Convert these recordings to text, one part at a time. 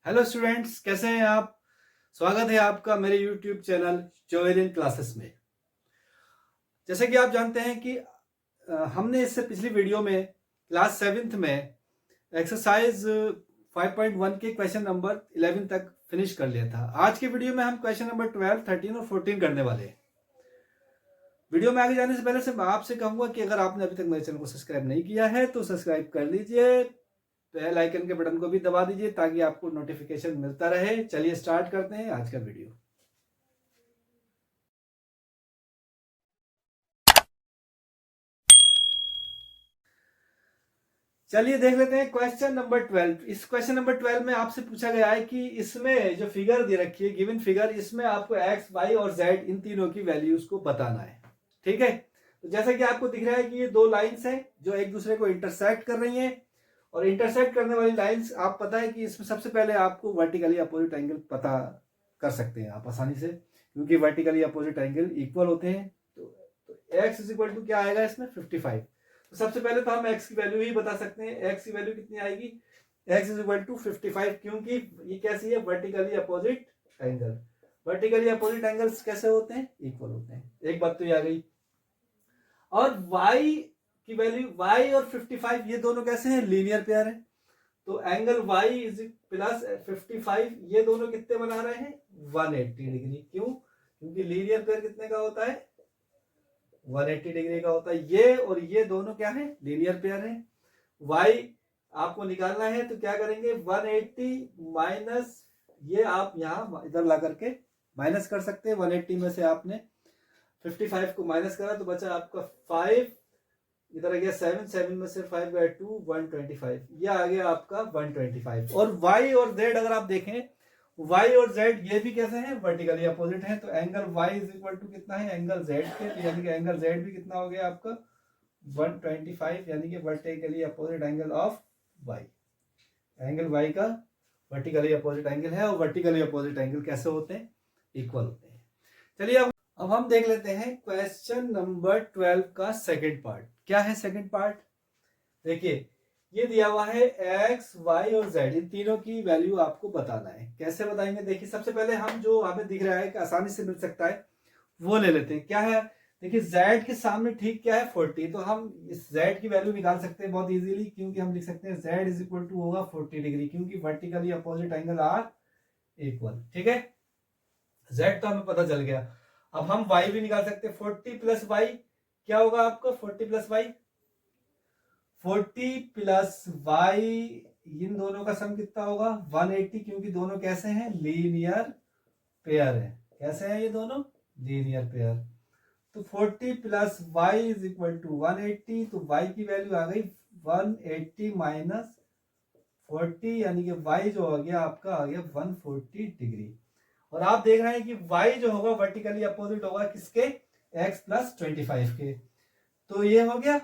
Hello students, कैसे हैं आप। स्वागत है आपका मेरे यूट्यूब चैनल जोवेलिन क्लासेस में। जैसे कि आप जानते हैं कि हमने इससे पिछली वीडियो में क्लास 7th में एक्सरसाइज 5.1 के क्वेश्चन नंबर 11 तक फिनिश कर लिया था। आज के वीडियो में हम क्वेश्चन नंबर 12, 13 और 14 करने वाले हैं। वीडियो में आगे जाने से पहले मैं आपसे कहूंगा कि अगर आपने अभी तक मेरे चैनल को सब्सक्राइब नहीं किया है तो सब्सक्राइब कर लीजिए, बेल आइकन के बटन को भी दबा दीजिए ताकि आपको नोटिफिकेशन मिलता रहे। चलिए स्टार्ट करते हैं आज का वीडियो। चलिए देख लेते हैं क्वेश्चन नंबर 12। इस क्वेश्चन नंबर 12 में आपसे पूछा गया है कि इसमें जो फिगर दे रखी है, गिवन फिगर, इसमें आपको एक्स, वाई और जेड इन तीनों की वैल्यूज को बताना है। ठीक है, तो जैसा कि आपको दिख रहा है कि ये दो लाइंस हैं जो एक दूसरे को इंटरसेक्ट कर रही हैं, और इंटरसेक्ट करने वाली लाइंस आप पता है कि इसमें सबसे पहले आपको वर्टिकली अपोजिट एंगल पता कर सकते हैं आप आसानी से, क्योंकि वर्टिकली अपोजिट एंगल इक्वल होते हैं। तो एक्स इज इक्वल टू क्या आएगा इसमें 55। तो सबसे पहले तो हम x की वैल्यू ही बता सकते हैं। x की वैल्यू कितनी आएगी, x इज इक्वल टू 55, क्योंकि ये कैसी है, vertically opposite angle. Vertically opposite angles कैसे होते हैं, इक्वल होते हैं। एक बात तो ये आ गई। और y की वैल्यू, y और 55 ये दोनों कैसे हैं, लीनियर पेयर है। तो एंगल y इज प्लस 55, ये दोनों कितने बना रहे हैं, 180 डिग्री। क्यों, क्योंकि लीनियर पेयर कितने का होता है, 180 डिग्री का होता है। ये और ये दोनों क्या है, लीनियर पेयर है। y आपको निकालना है तो क्या करेंगे, 180 माइनस, ये आप यहां इधर ला करके माइनस कर सकते हैं। 180 में से आपने 55 को माइनस करा तो बचा आपका 5, इधर आ गया 7, 7 में से 5 गया 2, 125, ये आ गया आपका 125। और y और z अगर आप देखें, y और z ये भी कैसे हैं, वर्टिकली अपोजिट हैं। तो angle y is equal to कितना है, एंगल z के, तो यानी कि एंगल z भी कितना हो गया आपका 125, यानी कि vertically opposite angle of y। Angle y का वर्टिकली अपोजिट एंगल है, और वर्टिकली अपोजिट एंगल कैसे होते हैं, इक्वल होते हैं। चलिए अब हम देख लेते हैं क्वेश्चन नंबर 12 का सेकंड पार्ट। क्या है सेकंड पार्ट, देखिए ये दिया हुआ है x, y और z, इन तीनों की वैल्यू आपको बताना है। कैसे बताएंगे, देखिए सबसे पहले हम जो हमें दिख रहा है कि आसानी से मिल सकता है वो ले लेते हैं। क्या है, देखिए z के सामने ठीक क्या है, 40, तो हम इस z की वैल्यू निकाल सकते हैं बहुत इजीली, क्योंकि हम लिख सकते हैं z इज इक्वल टू होगा 40 डिग्री, क्योंकि vertically opposite angle are equal. ठीक है, z तो हमें पता चल गया। अब हम y भी निकाल सकते हैं। 40 प्लस y क्या होगा आपको, 40 प्लस y, 40 प्लस y, इन दोनों का सम कितना होगा 180, क्योंकि दोनों कैसे हैं, लीनियर पेयर है। कैसे हैं ये दोनों, लीनियर पेयर। तो 40 plus Y is equal to 180, तो y की वैल्यू आ गई 180 माइनस 40, यानी कि y जो हो गया आपका आ गया 140 डिग्री। और आप देख रहे हैं कि y जो होगा वर्टिकली अपोजिट होगा किसके, x प्लस 25 के। तो ये हो गया,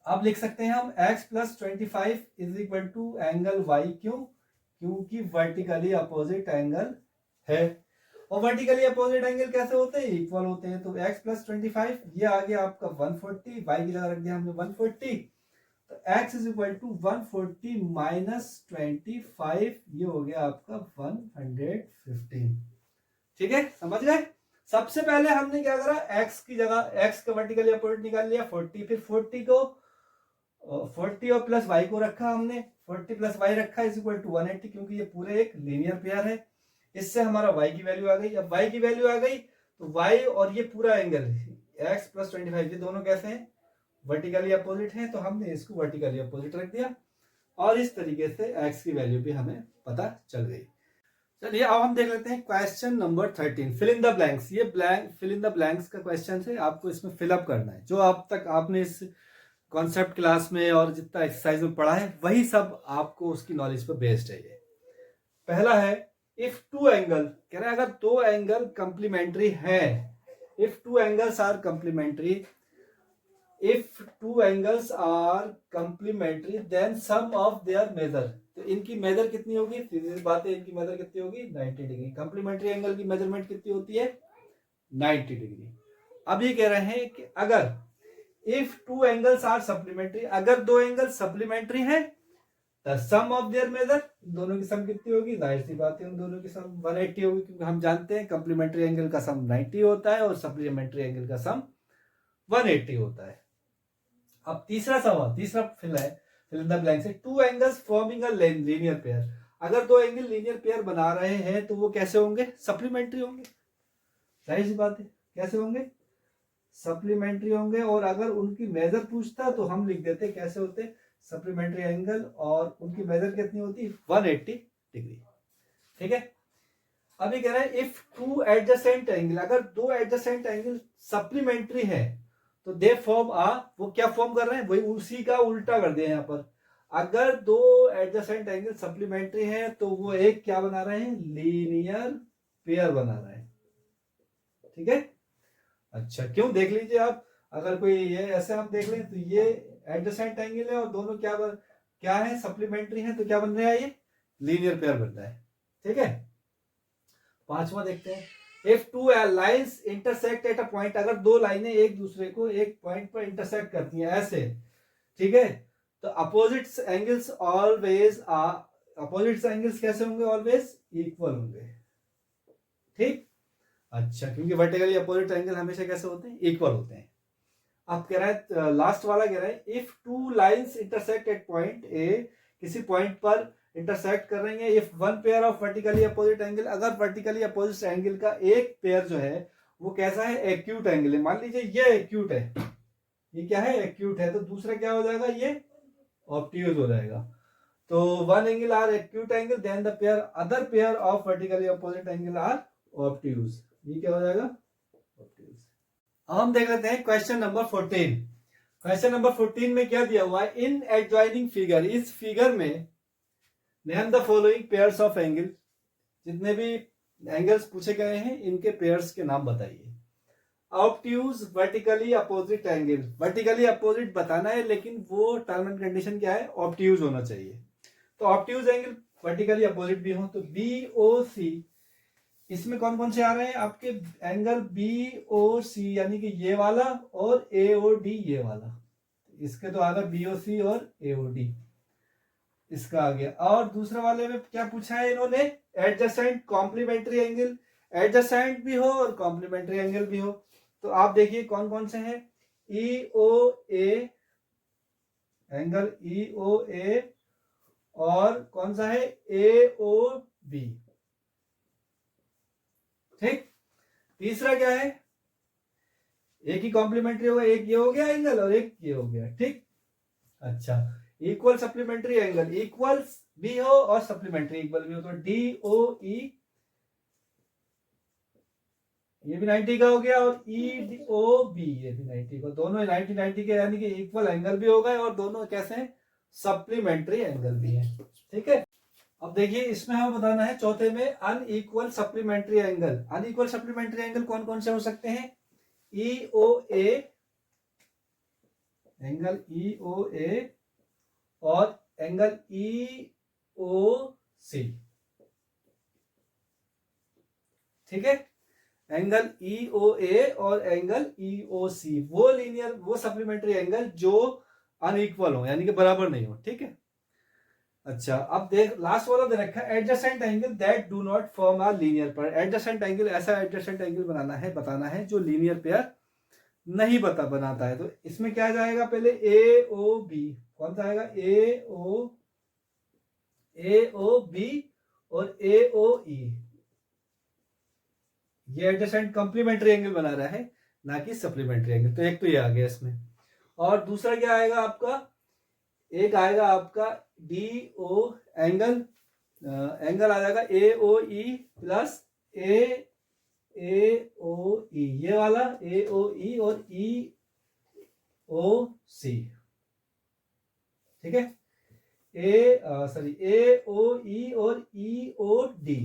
अब लिख सकते हैं हम x plus 25 is equal to angle y। क्यों, क्योंकि वर्टिकली अपोजिट एंगल है, और वर्टिकली अपोजिट एंगल कैसे होते हैं, इक्वल होते हैं। तो x प्लस 25 ये आ गया आपका 140, y की जगह रख दिया हमने 140, तो x is equal to 140 minus 25, ये हो गया आपका 115। ठीक है, समझ गए। सबसे पहले हमने क्या करा, x की जगह x का वर्टिकली अपोजिट निकाल लिया 40, फिर 40 को 40 और प्लस y को रखा हमने, 40 प्लस y रखा इज इक्वल टू 180, क्योंकि ये पूरे एक लीनियर पेयर है। इससे हमारा y की वैल्यू आ गई। अब y की वैल्यू आ गई तो y और ये पूरा एंगल x प्लस 25 ये दोनों कैसे हैं, वर्टिकली अपोजिट हैं, तो हमने इसको वर्टिकली अपोजिट रख दिया, और इस तरीके से x की वैल्यू भी हमें पता चल गई। चलिए अब हम देख लेते हैं question number 13, fill in the blanks. ये blank fill in the blanks का क्वेश्चन है, आपको इसमें फिलअप करना है। जो अब तक आपने इस कॉन्सेप्ट क्लास में और जितना एक्सरसाइज में पढ़ा है वही सब आपको उसकी नॉलेज पर बेस्ड है। ये पहला है, इफ टू एंगल, कह रहे हैं अगर दो एंगल कंप्लीमेंट्री है, if two angles are complementary, if two angles are complementary then sum of their measure, तो इनकी मेजर कितनी होगी, सीधी बात है, इनकी मेजर कितनी होगी 90 डिग्री। कंप्लीमेंट्री एंगल की मेजरमेंट कितनी होती है 90 डिग्री। अब ये कह रहे हैं कि अगर if two angles are supplementary, अगर दो एंगल सप्लीमेंट्री हैं the sum of their measure, दोनों की सम कितनी होगी, जाहिर सी बात है उन दोनों की सम 180 होगी, क्योंकि हम जानते हैं कॉम्प्लीमेंट्री एंगल का सम 90 होता है और सप्लीमेंट्री एंगल का सम 180 होता है। अब तीसरा सवाल, तीसरा फिल इन द ब्लैंक से, two angles forming a linear pair, अगर दो एंगल लीनियर पेयर बना रहे हैं तो वो कैसे होंगे, सप्लीमेंट्री होंगे, जाहिर सी बात है कैसे होंगे, सप्लीमेंट्री होंगे। और अगर उनकी मेजर पूछता तो हम लिख देते कैसे होते, सप्लीमेंट्री एंगल, और उनकी मेजर कितनी होती, 180 डिग्री। ठीक है, अभी कह रहा है इफ टू एडजेसेंट एंगल, अगर दो एडजेसेंट एंगल सप्लीमेंट्री है तो दे फॉर्म आ, वो क्या फॉर्म कर रहे हैं, वही उसी का उल्टा कर दिया यहाँ पर, अगर दो एडजेसेंट एंगल सप्लीमेंट्री है तो वो एक क्या बना रहे हैं, लीनियर पेयर बना रहे हैं। ठीक है, अच्छा क्यों, देख लीजिए आप, अगर कोई ये ऐसे आप देख लें तो ये एडजेसेंट एंगल है और दोनों क्या है, सप्लीमेंट्री है, तो क्या बन रहा है, ये लीनियर पेयर बन रहा है। ठीक है, पांचवा देखते हैं, if two lines intersect at a point, अगर दो लाइनें एक दूसरे को एक पॉइंट पर इंटरसेक्ट करती हैं ऐसे, ठीक है, तो opposite angles always opposite angles कैसे होंगे, ऑलवेज इक्वल होंगे। ठीक, अच्छा क्योंकि वर्टिकली अपोजिट एंगल हमेशा कैसे होते हैं, इक्वल होते हैं। अब कह रहा है लास्ट वाला कह रहा है, if two lines intersect at point A, किसी पॉइंट पर इंटरसेक्ट कर रही है, if one pair of vertically opposite angle, अगर वर्टिकली अपोजिट एंगल का एक पेयर जो है वो कैसा है, एक्यूट एंगल है, मान लीजिए ये एक्यूट है, ये क्या है, एक्यूट है, तो दूसरा क्या हो जाएगा, ये ऑब्ट्यूज हो जाएगा। तो one angle are acute angle, then the pair other pair of vertically opposite angle are obtuse, ये क्या हो जाएगा, ऑब्ट्यूज। अब हम देख लेते हैं क्वेश्चन नंबर 14। क्वेश्चन नंबर 14 में क्या दिया हुआ है, इन एडजॉइनिंग फिगर, इस फिगर में name the following pairs of angle, जितने भी एंगल्स पूछे गए हैं इनके पेयर्स के नाम बताइए। Obtuse vertically opposite angle, vertically opposite बताना है लेकिन वो टर्म एंड कंडीशन क्या है, ऑब्ट्यूज होना चाहिए। तो ऑब्ट्यूज एंगल वर्टिकली अपोजिट भी हो, तो बी ओ सी, इसमें कौन कौन से आ रहे हैं आपके एंगल, बी ओ सी यानी कि ये वाला, और ए ओ डी ये वाला, इसके तो आ रहा बी ओ सी और ए ओ डी, इसका आ गया। और दूसरे वाले में क्या पूछा है इन्होंने, एडजेसेंट कॉम्प्लीमेंट्री एंगल, एडजेसेंट भी हो और कॉम्प्लीमेंट्री एंगल भी हो, तो आप देखिए कौन कौन से हैं, ई ओ ए, एंगल ई ओ ए, और कौन सा है, ए ओ बी। ठीक, तीसरा क्या है, एक ही कॉम्प्लीमेंट्री होगा, एक ये हो गया एंगल और एक ये हो गया। ठीक, अच्छा इक्वल सप्लीमेंट्री एंगल, इक्वल भी हो और सप्लीमेंट्री इक्वल भी हो, तो डी ओ ई, ये भी 90 का हो गया, और ई ओ बी ये भी 90 का, दोनों 90 90 के, यानी कि इक्वल एंगल भी हो गए और दोनों कैसे हैं, सप्लीमेंट्री एंगल भी है। ठीक है, अब देखिए इसमें हमें बताना है चौथे में, unequal supplementary angle, unequal supplementary angle कौन कौन से हो सकते हैं, ई ओ ए, एंगल ई ओ ए, और एंगल ई ओ सी। ठीक है, एंगल ई ओ ए और एंगल ई ओ सी, वो लीनियर, वो सप्लीमेंट्री एंगल जो अनइक्वल हो, यानी कि बराबर नहीं हो। ठीक है, अच्छा अब देख लास्ट वाला दे रखा है, adjacent angle that do not form a linear pair, adjacent angle, ऐसा एडजेसेंट एंगल बनाना है, बताना है जो लीनियर पेयर नहीं बनाता है। तो इसमें क्या जाएगा, पहले ए ओ बी, कौन सा आएगा, ए ओ बी और ए ओ ई, ये एडजेसेंट कॉम्प्लीमेंट्री एंगल बना रहा है, ना कि सप्लीमेंट्री एंगल, तो एक तो ये आ गया इसमें। और दूसरा क्या आएगा आपका, एक आएगा आपका डी ओ एंगल, एंगल आ जाएगा ए ओ ई प्लस ए ओ ई, ये वाला ए ओ ई और ई ओ सी। ठीक है, ए ओ ई और ई ओ डी,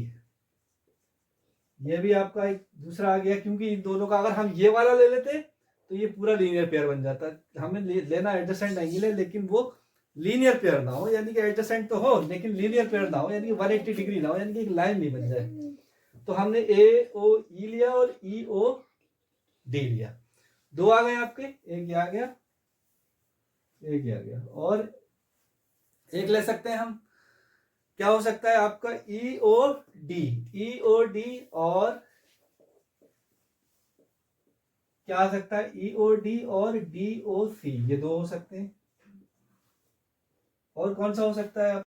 ये भी आपका एक दूसरा आ गया, क्योंकि इन दोनों का अगर हम ये वाला ले लेते तो ये पूरा लीनियर पेयर बन जाता। हमें लेना एडजेसेंट एंगल है लेकिन वो लीनियर पेयर ना हो, यानी कि एडजेसेंट तो हो लेकिन लीनियर पेयर ना हो, यानी कि 180 डिग्री ना हो, यानी कि एक लाइन नहीं बन जाए। तो हमने ए ओ ई लिया और ई ओ डी लिया, दो आ गए आपके, एक ये आ गया, एक ये आ गया, और एक ले सकते हैं हम, क्या हो सकता है आपका ई ओ डी, और क्या आ सकता है ई ओ डी और डी ओ सी, ये दो हो सकते हैं। और कौन सा हो सकता है?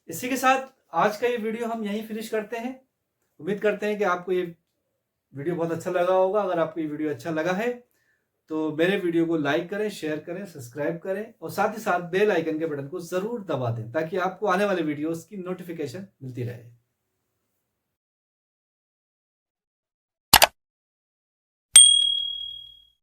इसी के साथ आज का ये वीडियो हम यहीं फिनिश करते हैं। उम्मीद करते हैं कि आपको ये वीडियो बहुत अच्छा लगा होगा। अगर आपको ये वीडियो अच्छा लगा है तो मेरे वीडियो को लाइक करें, शेयर करें, सब्सक्राइब करें और साथ ही साथ बेल आइकन के बटन को जरूर दबा दें ताकि आपको आने वाले वीडियोस की नोटिफिकेशन मिलती रहे।